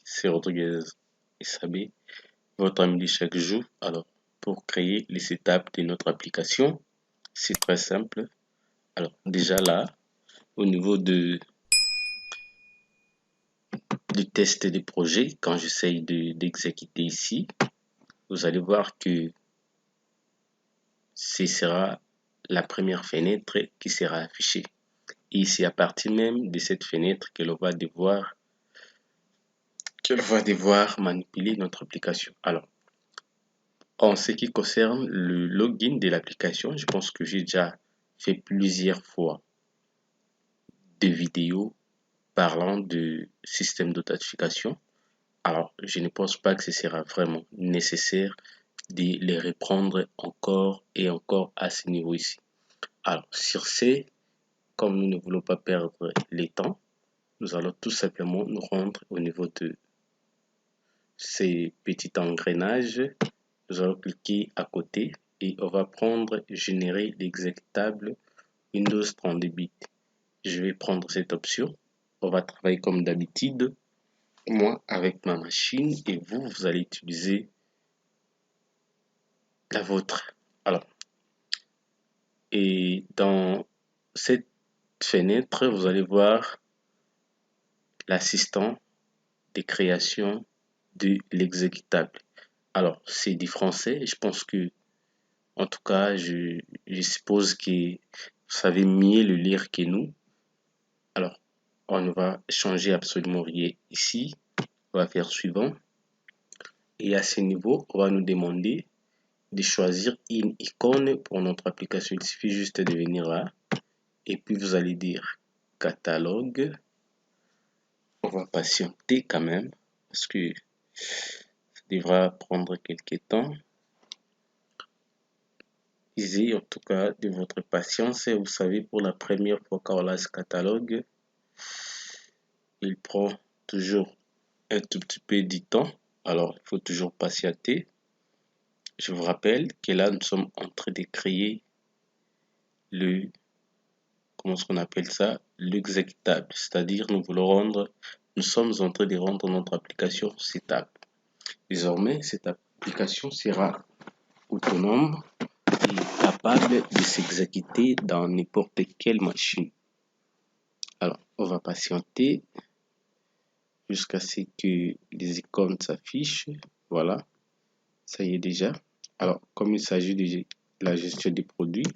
c'est Rodriguez Sabé, votre ami de chaque jour. Alors, pour créer les étapes de notre application, c'est très simple. Alors, déjà là, au niveau du test des projets, quand j'essaye d'exécuter ici, vous allez voir que ce sera la première fenêtre qui sera affichée. Et c'est à partir même de cette fenêtre que l'on va devoir manipuler notre application. Alors, en ce qui concerne le login de l'application, je pense que j'ai déjà fait plusieurs fois des vidéos parlant de système d'authentification. Alors, je ne pense pas que ce sera vraiment nécessaire de les reprendre encore et encore à ce niveau ici. Alors, sur ce, comme nous ne voulons pas perdre le temps, nous allons tout simplement nous rendre au niveau de ces petits engrenages. Nous allons cliquer à côté et on va prendre générer l'exécutable Windows 32 bits. Je vais prendre cette option. On va travailler comme d'habitude, moi avec ma machine et vous allez utiliser la vôtre. Alors, et dans cette fenêtre, vous allez voir l'assistant de création de l'exécutable. Alors, c'est du français. Je pense que, en tout cas, je suppose que vous savez mieux le lire que nous. Alors, on ne va changer absolument rien ici. On va faire suivant. Et à ce niveau, on va nous demander de choisir une icône pour notre application. Il suffit juste de venir là. Et puis, vous allez dire catalogue. On va patienter quand même parce que ça devra prendre quelques temps. Usez en tout cas de votre patience. Vous savez, pour la première fois quand on lance ce catalogue, il prend toujours un tout petit peu de temps. Alors, il faut toujours patienter. Je vous rappelle que là, nous sommes en train de créer comment est-ce qu'on appelle ça? L'exécutable. C'est-à-dire, nous sommes en train de rendre notre application stable. Désormais, cette application sera autonome et capable de s'exécuter dans n'importe quelle machine. Alors, on va patienter jusqu'à ce que les icônes s'affichent. Voilà, ça y est déjà. Alors, comme il s'agit de la gestion des produits,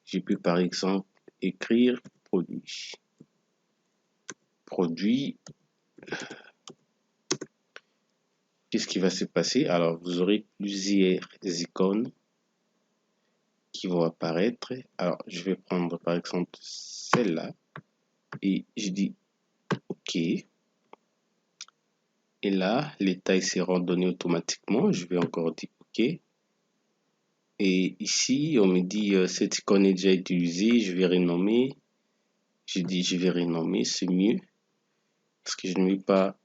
j'ai pu par exemple écrire produit. Produit. Qu'est-ce qui va se passer? Alors, vous aurez plusieurs icônes qui vont apparaître. Alors, je vais prendre par exemple celle-là et je dis OK. Et là, les tailles seront données automatiquement. Je vais encore dire OK. Et ici, on me dit cette icône est déjà utilisée. Je vais renommer. Je dis je vais renommer, c'est mieux. Parce que je ne vais pas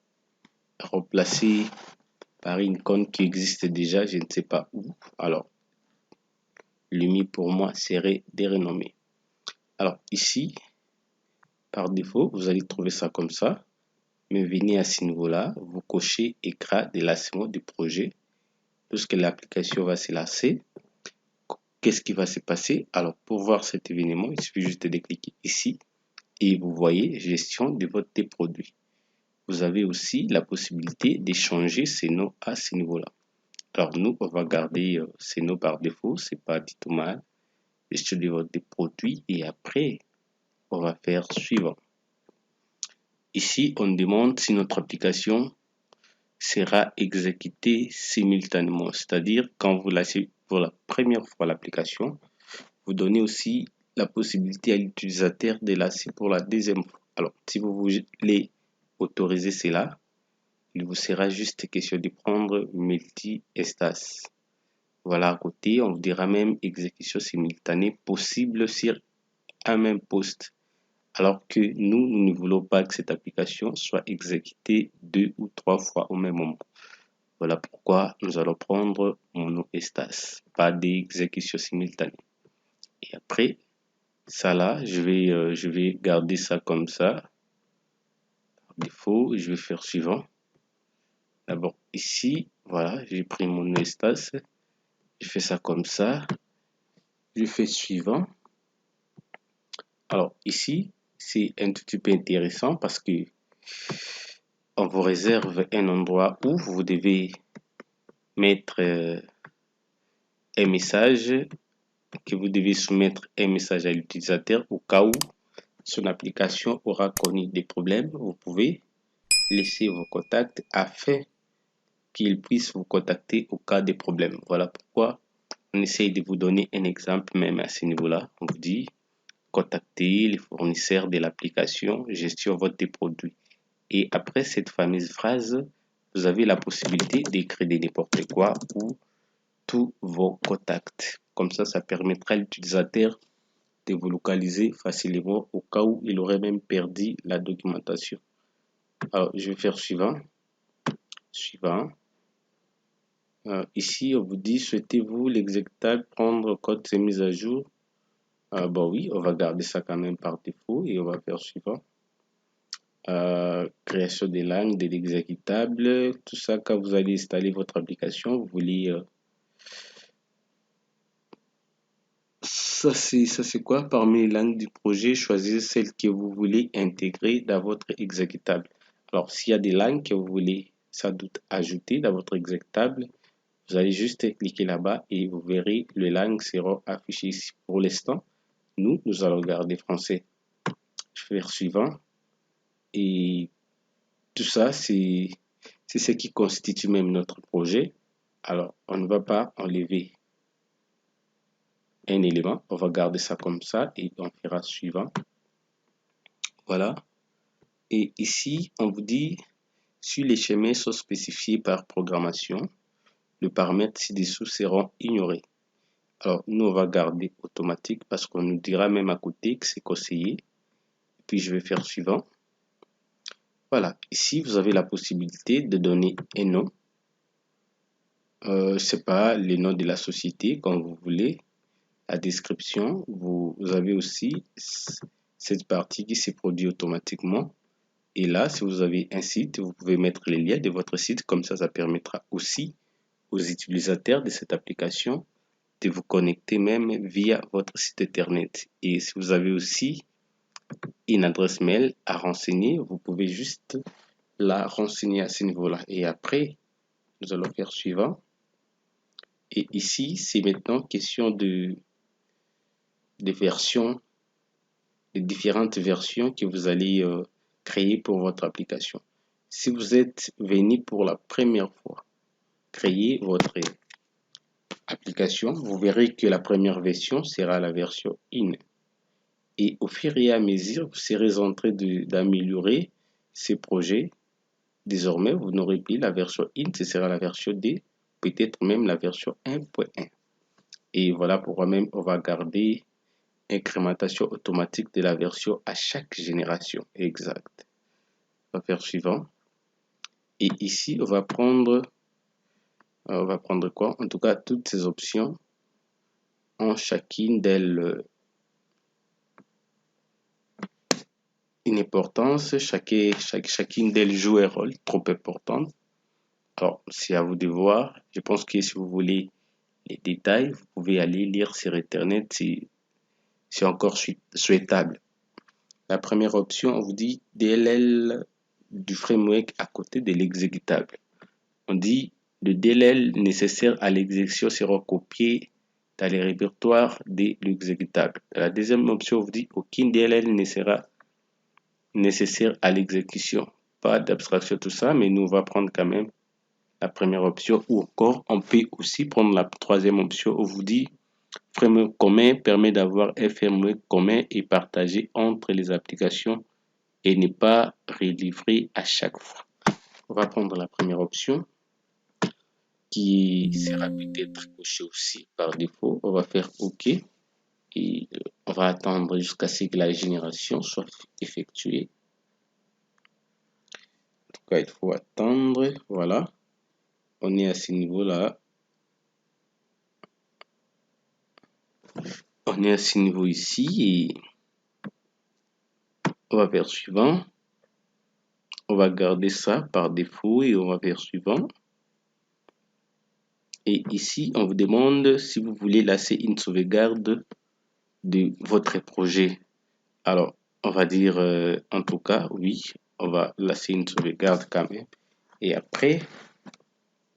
remplacer par une icône qui existe déjà, je ne sais pas où. Alors, le mieux pour moi serait de renommer. Alors ici, par défaut, vous allez trouver ça comme ça. Mais venez à ce niveau-là, vous cochez écran de lancement du projet. Lorsque l'application va se lancer, qu'est-ce qui va se passer? Alors, pour voir cet événement, il suffit juste de cliquer ici et vous voyez gestion de votre produit. Vous avez aussi la possibilité d'échanger ces noms à ce niveau-là. Alors, nous, on va garder ces noms par défaut, c'est pas du tout mal. Gestion de votre produit et après, on va faire suivant. Ici, on demande si notre application sera exécutée simultanément, c'est-à-dire quand vous lancez pour la première fois l'application, vous donnez aussi la possibilité à l'utilisateur de lancer pour la deuxième fois. Alors, si vous voulez autoriser cela, il vous sera juste question de prendre multi-espace. Voilà, à côté, on vous dira même exécution simultanée possible sur un même poste. Alors que nous ne voulons pas que cette application soit exécutée 2 ou 3 fois au même moment. Voilà pourquoi nous allons prendre mono-espace, pas d'exécution simultanée. Et après, ça là, je vais garder ça comme ça. Par défaut, je vais faire suivant. D'abord ici, voilà, j'ai pris mon espace, je fais ça comme ça, je fais suivant. Alors ici, c'est un tout petit peu intéressant parce que on vous réserve un endroit où vous devez mettre un message, que vous devez soumettre un message à l'utilisateur au cas où son application aura connu des problèmes. Vous pouvez laisser vos contacts afin qu'ils puissent vous contacter au cas des problèmes. Voilà pourquoi on essaye de vous donner un exemple même à ce niveau-là. On vous dit contacter les fournisseurs de l'application, gestion votre des produits. Et après cette fameuse phrase, vous avez la possibilité d'écrire de n'importe quoi ou tous vos contacts. Comme ça permettra à l'utilisateur de vous localiser facilement au cas où il aurait même perdu la documentation. Alors, je vais faire suivant. Suivant. Ici, on vous dit, souhaitez-vous l'exécutable prendre code de mise à jour? Bon, oui, on va garder ça quand même par défaut et on va faire suivant. Création des langues, de l'exécutable, tout ça quand vous allez installer votre application, vous voulez ça c'est quoi? Parmi les langues du projet, choisissez celle que vous voulez intégrer dans votre exécutable. Alors, s'il y a des langues que vous voulez sans doute ajouter dans votre exécutable, vous allez juste cliquer là-bas et vous verrez les langues seront affichées ici. Pour l'instant, nous allons garder français. Je vais faire suivant. Et tout ça, c'est ce qui constitue même notre projet. Alors, on ne va pas enlever un élément. On va garder ça comme ça et on fera suivant. Voilà. Et ici, on vous dit, si les schémas sont spécifiés par programmation, le paramètre ci-dessous seront ignorés. Alors, nous, on va garder automatique parce qu'on nous dira même à côté que c'est conseillé. Puis, je vais faire suivant. Voilà. Ici, vous avez la possibilité de donner un nom. C'est pas le nom de la société, comme vous voulez. La description, vous avez aussi cette partie qui se produit automatiquement. Et là, si vous avez un site, vous pouvez mettre les liens de votre site. Comme ça permettra aussi aux utilisateurs de cette application de vous connecter même via votre site internet. Et si vous avez aussi une adresse mail à renseigner, vous pouvez juste la renseigner à ce niveau-là. Et après, nous allons faire suivant. Et ici, c'est maintenant question de versions, de différentes versions que vous allez créer pour votre application. Si vous êtes venu pour la première fois créer votre application, vous verrez que la première version sera la version in. Et au fur et à mesure, vous serez en train d'améliorer ces projets. Désormais, vous n'aurez plus la version in, ce sera la version D, peut-être même la version 1.1. Et voilà pourquoi même on va garder incrémentation automatique de la version à chaque génération. Exact. On va faire suivant. Et ici, on va prendre quoi? En tout cas, toutes ces options ont chacune d'elles une importance, chacune d'elles joue un rôle trop important. Alors, c'est à vous de voir. Je pense que si vous voulez les détails, vous pouvez aller lire sur Internet si c'est encore souhaitable. La première option, on vous dit DLL du framework à côté de l'exécutable. On dit le DLL nécessaire à l'exécution sera copié dans les répertoires de l'exécutable. La deuxième option, on vous dit aucun DLL ne sera nécessaire à l'exécution. Pas d'abstraction, tout ça, mais nous, on va prendre quand même la première option ou encore, on peut aussi prendre la troisième option. On vous dit framework commun permet d'avoir un framework commun et partagé entre les applications et n'est pas relivré à chaque fois. On va prendre la première option qui sera peut-être cochée aussi par défaut. On va faire OK et on va attendre jusqu'à ce que la génération soit effectuée. En tout cas, il faut attendre. Voilà. On est à ce niveau-là. On est à ce niveau ici et on va faire suivant. On va garder ça par défaut et on va faire suivant. Et ici, on vous demande si vous voulez lancer une sauvegarde de votre projet. Alors, on va dire en tout cas, oui, on va lancer une sauvegarde quand même. Et après,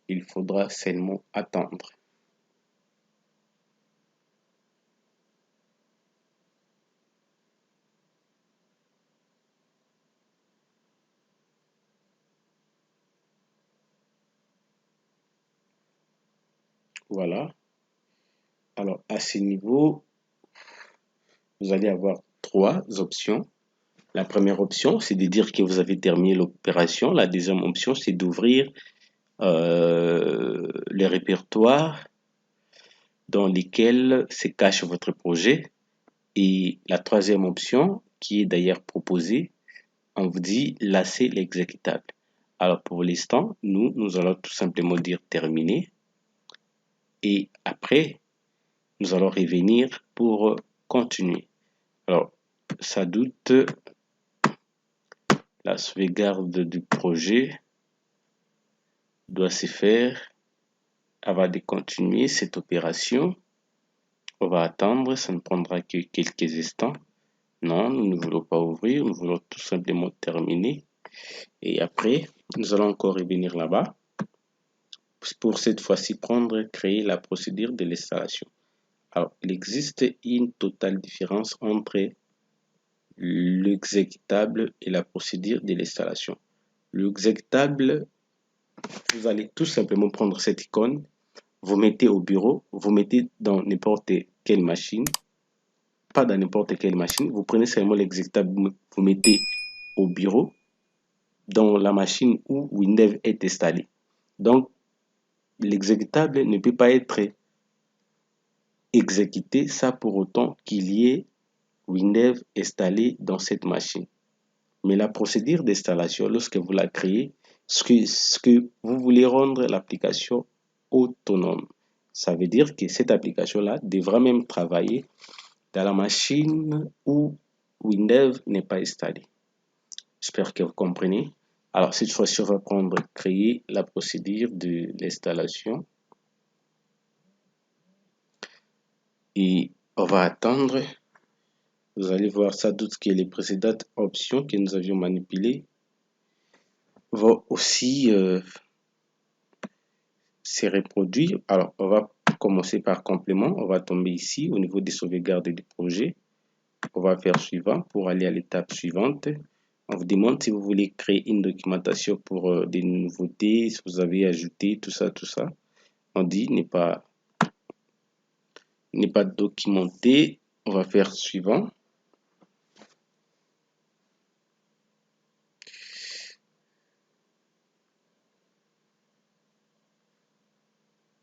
il faudra seulement attendre. Voilà. Alors, à ce niveau, vous allez avoir trois options. La première option, c'est de dire que vous avez terminé l'opération. La deuxième option, c'est d'ouvrir les répertoires dans lesquels se cache votre projet. Et la troisième option, qui est d'ailleurs proposée, on vous dit lasser l'exécutable. Alors pour l'instant, nous allons tout simplement dire terminer. Et après, nous allons revenir pour continuer. Alors, ça doute, la sauvegarde du projet doit se faire avant de continuer cette opération. On va attendre, ça ne prendra que quelques instants. Non, nous ne voulons pas ouvrir, nous voulons tout simplement terminer. Et après, nous allons encore revenir là-bas pour cette fois-ci créer la procédure de l'installation. Alors, il existe une totale différence entre l'exécutable et la procédure de l'installation. L'exécutable, vous allez tout simplement prendre cette icône, vous mettez au bureau, vous mettez dans n'importe quelle machine, pas dans n'importe quelle machine, vous prenez seulement l'exécutable, vous mettez au bureau, dans la machine où Windows est installé. Donc, l'exécutable ne peut pas être exécuté sans pour autant qu'il y ait Windows installé dans cette machine. Mais la procédure d'installation, lorsque vous la créez, ce que vous voulez rendre l'application autonome. Ça veut dire que cette application-là devra même travailler dans la machine où Windows n'est pas installé. J'espère que vous comprenez. Alors, cette fois-ci, on va prendre créer la procédure de l'installation. Et on va attendre. Vous allez voir ça doute que les précédentes options que nous avions manipulées vont aussi se reproduire. Alors, on va commencer par complément. On va tomber ici au niveau des sauvegardes du projet. On va faire suivant pour aller à l'étape suivante. On vous demande si vous voulez créer une documentation pour des nouveautés, si vous avez ajouté tout ça, tout ça. On dit n'est pas documenté. On va faire suivant.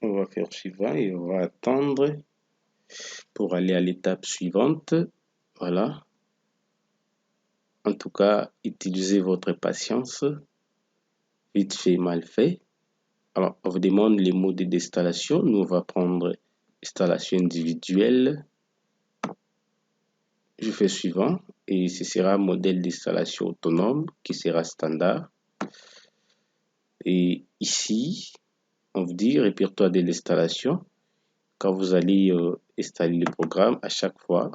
On va faire suivant et on va attendre pour aller à l'étape suivante. Voilà. En tout cas, utilisez votre patience. Vite fait, mal fait. Alors, on vous demande les modes d'installation. Nous, on va prendre installation individuelle. Je fais suivant et ce sera modèle d'installation autonome qui sera standard. Et ici, on vous dit répertoire de l'installation. Quand vous allez installer le programme, à chaque fois,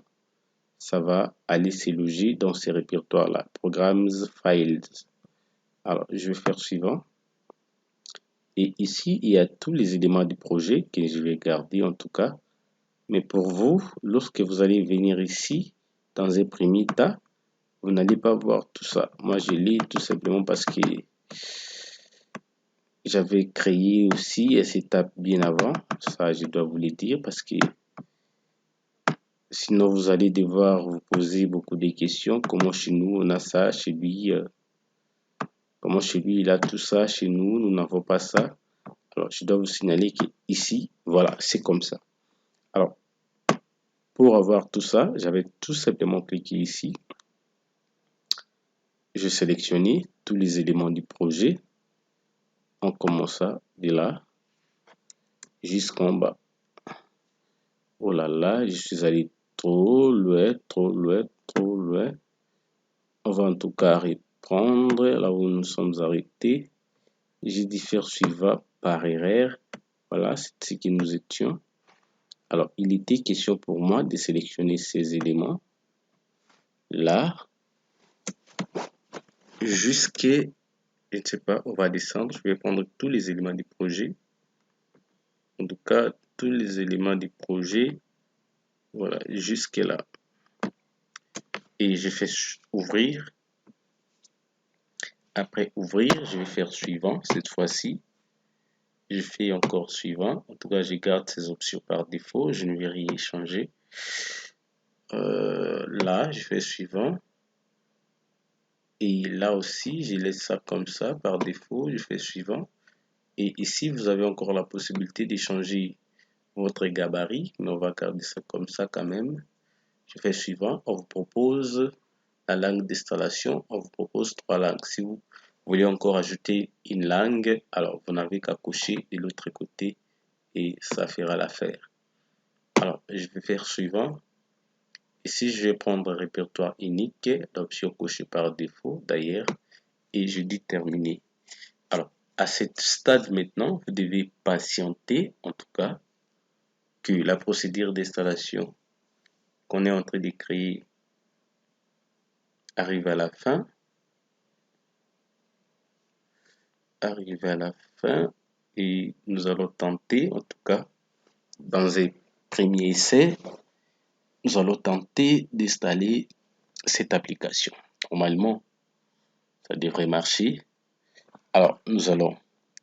ça va aller se loger dans ces répertoires-là. Programs, Files. Alors, je vais faire suivant. Et ici, il y a tous les éléments du projet que je vais garder en tout cas. Mais pour vous, lorsque vous allez venir ici, dans un premier tas, vous n'allez pas voir tout ça. Moi, je l'ai tout simplement parce que j'avais créé aussi cette étape bien avant. Ça, je dois vous le dire parce que sinon, vous allez devoir vous poser beaucoup de questions. Comment chez nous, on a ça, chez lui, comment chez lui, il a tout ça, chez nous, nous n'avons pas ça. Alors, je dois vous signaler qu'ici, voilà, c'est comme ça. Alors, pour avoir tout ça, j'avais tout simplement cliqué ici. Je sélectionnais tous les éléments du projet. On commence de là jusqu'en bas. Oh là là, je suis allé trop loin, trop loin, trop loin. On va en tout cas reprendre là où nous sommes arrêtés. J'ai dit faire suivant par erreur. Voilà, c'est ce que nous étions. Alors, il était question pour moi de sélectionner ces éléments là jusqu'à, je ne sais pas, on va descendre. Je vais prendre tous les éléments du projet. En tout cas, tous les éléments du projet. Voilà, jusque là. Et je fais ouvrir. Après ouvrir, je vais faire suivant cette fois-ci. Je fais encore suivant. En tout cas, je garde ces options par défaut. Je ne vais rien changer. Là, je fais suivant. Et là aussi, je laisse ça comme ça par défaut. Je fais suivant. Et ici, vous avez encore la possibilité de changer votre gabarit. Mais on va garder ça comme ça quand même. Je fais suivant. On vous propose la langue d'installation. On vous propose 3 langues. Si vous voulez encore ajouter une langue, alors vous n'avez qu'à cocher de l'autre côté et ça fera l'affaire. Alors, je vais faire suivant. Ici, je vais prendre répertoire unique, l'option cochée par défaut d'ailleurs, et je dis terminer. Alors, à ce stade maintenant, vous devez patienter, en tout cas, que la procédure d'installation qu'on est en train de créer arrive à la fin. Arrive à la fin et nous allons tenter, en tout cas, dans un premier essai, nous allons tenter d'installer cette application. Normalement, ça devrait marcher. Alors, nous allons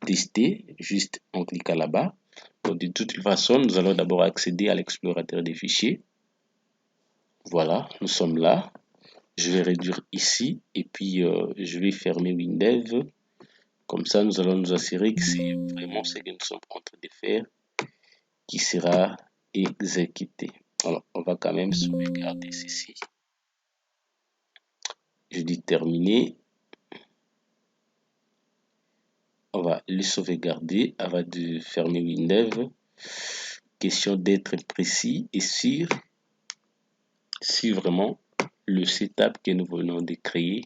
tester, juste en cliquant là-bas. Donc, de toute façon, nous allons d'abord accéder à l'explorateur des fichiers. Voilà, nous sommes là. Je vais réduire ici et puis je vais fermer Windows. Comme ça, nous allons nous assurer que c'est vraiment ce que nous sommes en train de faire qui sera exécuté. Alors, on va quand même sauvegarder ceci. Je dis terminer. On va le sauvegarder avant de fermer Windows. Question d'être précis et sûr si vraiment le setup que nous venons de créer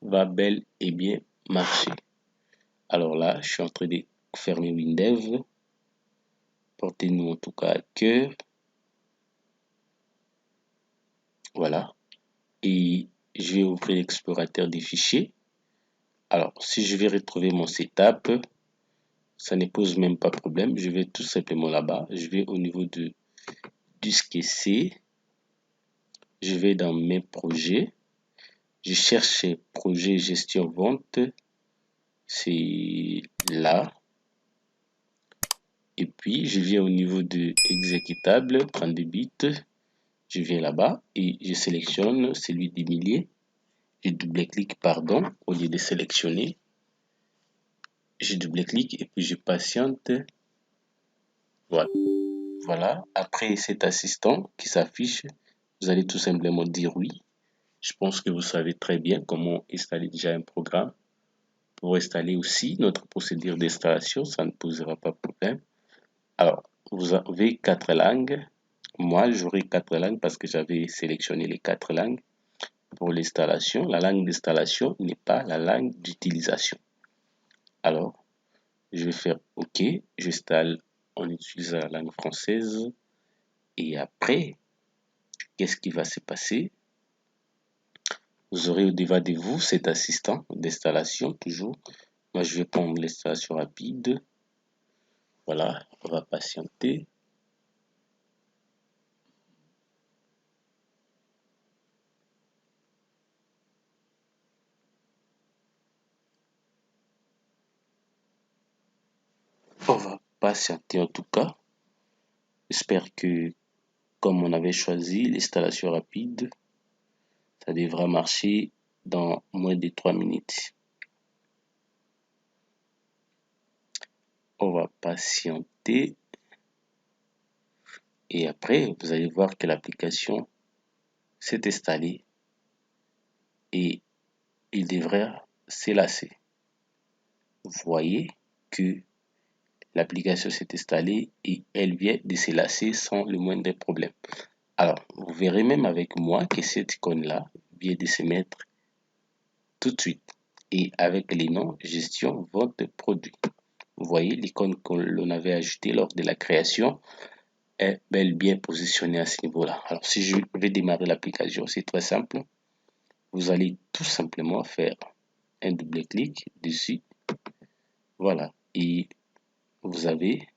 va bel et bien marcher. Alors là, je suis en train de fermer Windows. Portez-nous en tout cas à cœur. Voilà. Et je vais ouvrir l'explorateur des fichiers. Alors, si je vais retrouver mon setup, ça ne pose même pas problème. Je vais tout simplement là-bas. Je vais au niveau de disque C. Je vais dans mes projets. Je cherche projet gestion vente. C'est là. Et puis, je viens au niveau de exécutable, prendre des bits. Je viens là-bas et je sélectionne celui des milliers. Je double-clique, pardon, au lieu de sélectionner. Je double-clique et puis je patiente. Voilà. Voilà. Après cet assistant qui s'affiche, vous allez tout simplement dire oui. Je pense que vous savez très bien comment installer déjà un programme. Pour installer aussi notre procédure d'installation, ça ne posera pas de problème. Alors, vous avez 4 langues. Moi, j'aurai 4 langues parce que j'avais sélectionné les 4 langues pour l'installation. La langue d'installation n'est pas la langue d'utilisation. Alors, je vais faire OK. J'installe en utilisant la langue française. Et après, qu'est-ce qui va se passer? Vous aurez au-devant de vous cet assistant d'installation, toujours. Moi, je vais prendre l'installation rapide. Voilà, on va patienter. On va patienter en tout cas. J'espère que, comme on avait choisi l'installation rapide, ça devra marcher dans moins de 3 minutes. On va patienter. Et après, vous allez voir que l'application s'est installée et il devrait s'élasser. Vous voyez que l'application s'est installée et elle vient de s'élasser sans le moindre problème. Alors, vous verrez même avec moi que cette icône-là vient de se mettre tout de suite. Et avec les noms, gestion, vente, produit. Vous voyez, l'icône que l'on avait ajoutée lors de la création est bel et bien positionnée à ce niveau-là. Alors, si je vais démarrer l'application, c'est très simple. Vous allez tout simplement faire un double clic dessus. Voilà. Et vous avez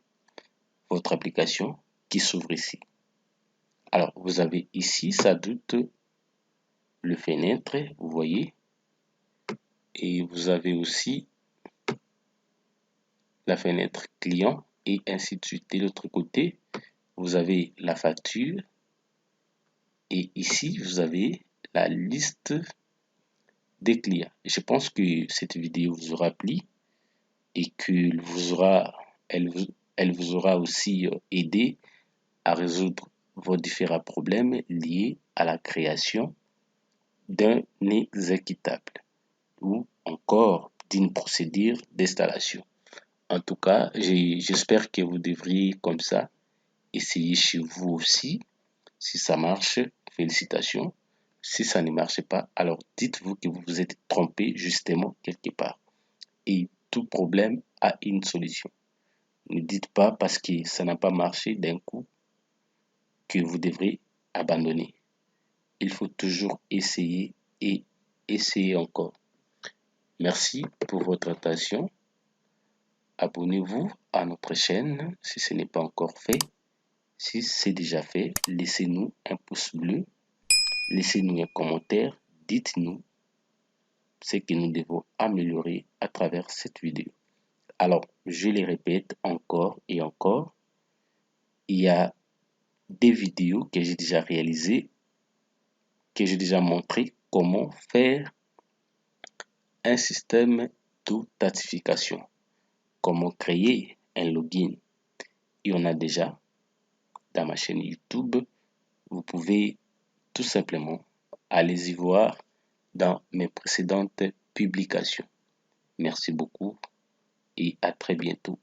votre application qui s'ouvre ici. Alors, vous avez ici, ça doute le fenêtre, vous voyez. Et vous avez aussi la fenêtre client et ainsi de suite. De l'autre côté, vous avez la facture et ici, vous avez la liste des clients. Je pense que cette vidéo vous aura plu et que elle vous aura aussi aidé à résoudre vos différents problèmes liés à la création d'un exécutable ou encore d'une procédure d'installation. En tout cas, j'espère que vous devriez comme ça essayer chez vous aussi. Si ça marche, félicitations. Si ça ne marche pas, alors dites-vous que vous vous êtes trompé justement quelque part. Et tout problème a une solution. Ne dites pas parce que ça n'a pas marché d'un coup que vous devrez abandonner. Il faut toujours essayer et essayer encore. Merci pour votre attention. Abonnez-vous à notre chaîne si ce n'est pas encore fait. Si c'est déjà fait, laissez-nous un pouce bleu, laissez-nous un commentaire, dites-nous ce que nous devons améliorer à travers cette vidéo. Alors, je les répète encore et encore, il y a des vidéos que j'ai déjà réalisées, que j'ai déjà montré comment faire un système d'authentification, comment créer un login. Il y en a déjà dans ma chaîne YouTube. Vous pouvez tout simplement aller y voir dans mes précédentes publications. Merci beaucoup et à très bientôt.